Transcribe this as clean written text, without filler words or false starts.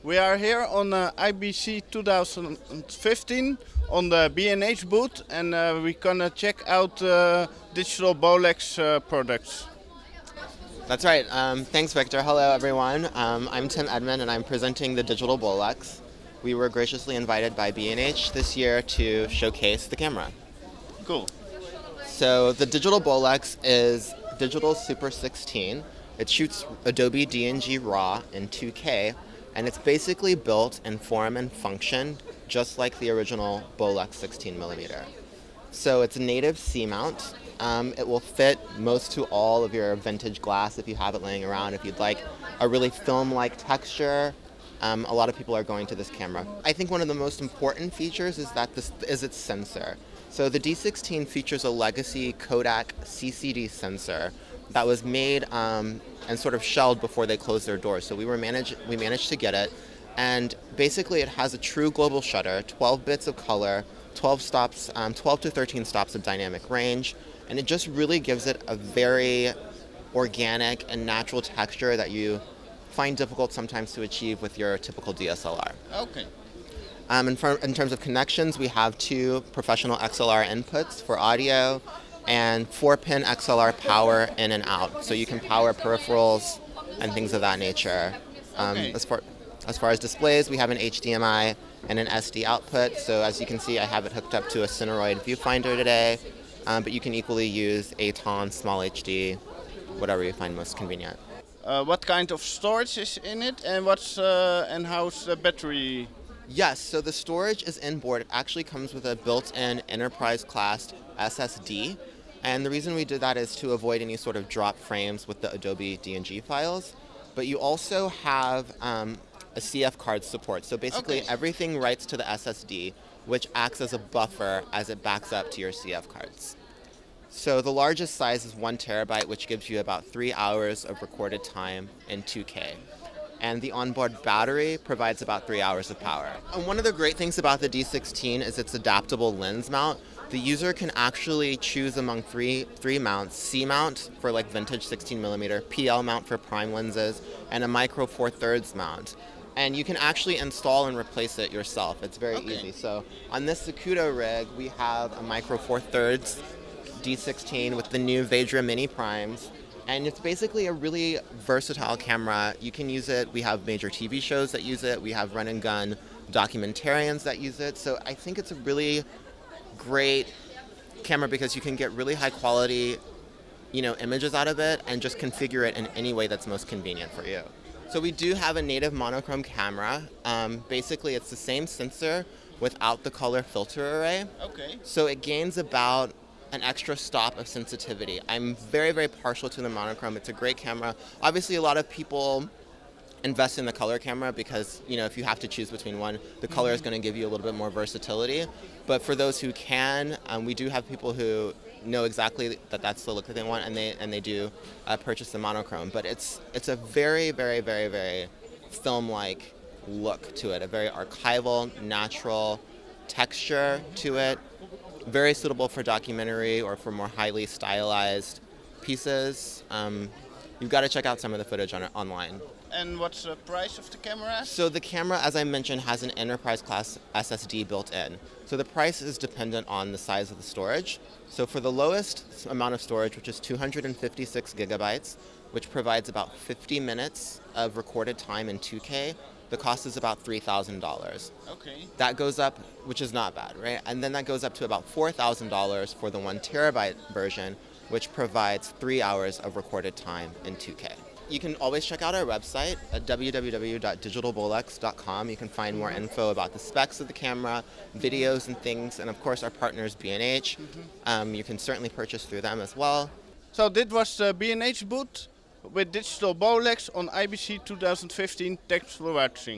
We are here on IBC 2015 on the B&H booth, and we're gonna check out digital Bolex products. That's right. Thanks, Victor. Hello, everyone. I'm Tim Edmond, and I'm presenting the digital Bolex. We were graciously invited by B&H this year to showcase the camera. Cool. So the digital Bolex is digital Super 16. It shoots Adobe DNG RAW in 2K, and it's basically built in form and function just like the original Bolex 16mm. So it's a native C-mount. It will fit most to all of your vintage glass if you have it laying around. If you'd like a really film-like texture, a lot of people are going to this camera. I think one of the most important features is that this is its sensor. So the D16 features a legacy Kodak CCD sensor that was made and sort of shelled before they closed their doors. So we managed to get it, and basically it has a true global shutter, 12 bits of color, 12 to 13 stops of dynamic range, and it just really gives it a very organic and natural texture that you find difficult sometimes to achieve with your typical DSLR. Okay. In terms of connections, we have 2 professional XLR inputs for audio and 4-pin XLR power in and out. So you can power peripherals and things of that nature. Okay. As far as displays, we have an HDMI and an SD output. So as you can see, I have it hooked up to a Cineroid viewfinder today, but you can equally use ATON, Small HD, whatever you find most convenient. What kind of storage is in it, and how's the battery? Yes, so the storage is inboard. It actually comes with a built-in enterprise-class SSD. And the reason we did that is to avoid any sort of drop frames with the Adobe DNG files. But you also have a CF card support. So basically everything writes to the SSD, which acts as a buffer as it backs up to your CF cards. So the largest size is 1 terabyte, which gives you about 3 hours of recorded time in 2K. And the onboard battery provides about 3 hours of power. And one of the great things about the D16 is its adaptable lens mount. The user can actually choose among three mounts: C mount for like vintage 16mm, PL mount for prime lenses, and a micro 4/3 mount. And you can actually install and replace it yourself. It's very easy. So on this Sakudo rig, we have a micro 4/3 D16 with the new Vedra mini primes. And it's basically a really versatile camera. You can use it. We have major TV shows that use it. We have run and gun documentarians that use it. So I think it's a really great camera because you can get really high quality, images out of it and just configure it in any way that's most convenient for you. So we do have a native monochrome camera. Basically, it's the same sensor without the color filter array. Okay. So it gains about an extra stop of sensitivity. I'm very, very partial to the monochrome. It's a great camera. Obviously, a lot of people invest in the color camera because, if you have to choose between one, the color is going to give you a little bit more versatility. But for those who can, we do have people who know exactly that that's the look that they want, and they do purchase the monochrome. But it's a very, very, very, very film-like look to it, a very archival, natural texture to it. Very suitable for documentary or for more highly stylized pieces. You've got to check out some of the footage online. And what's the price of the camera? So the camera, as I mentioned, has an enterprise class SSD built in. So the price is dependent on the size of the storage. So for the lowest amount of storage, which is 256 gigabytes, which provides about 50 minutes of recorded time in 2K, the cost is about $3,000. Okay. That goes up, which is not bad, right? And then that goes up to about $4,000 for the 1 terabyte version, which provides 3 hours of recorded time in 2K. You can always check out our website at www.digitalbolex.com. You can find more info about the specs of the camera, videos and things, and of course our partners B&H. You can certainly purchase through them as well. So this was the B&H booth with digital Bolex on IBC 2015. Thanks for watching.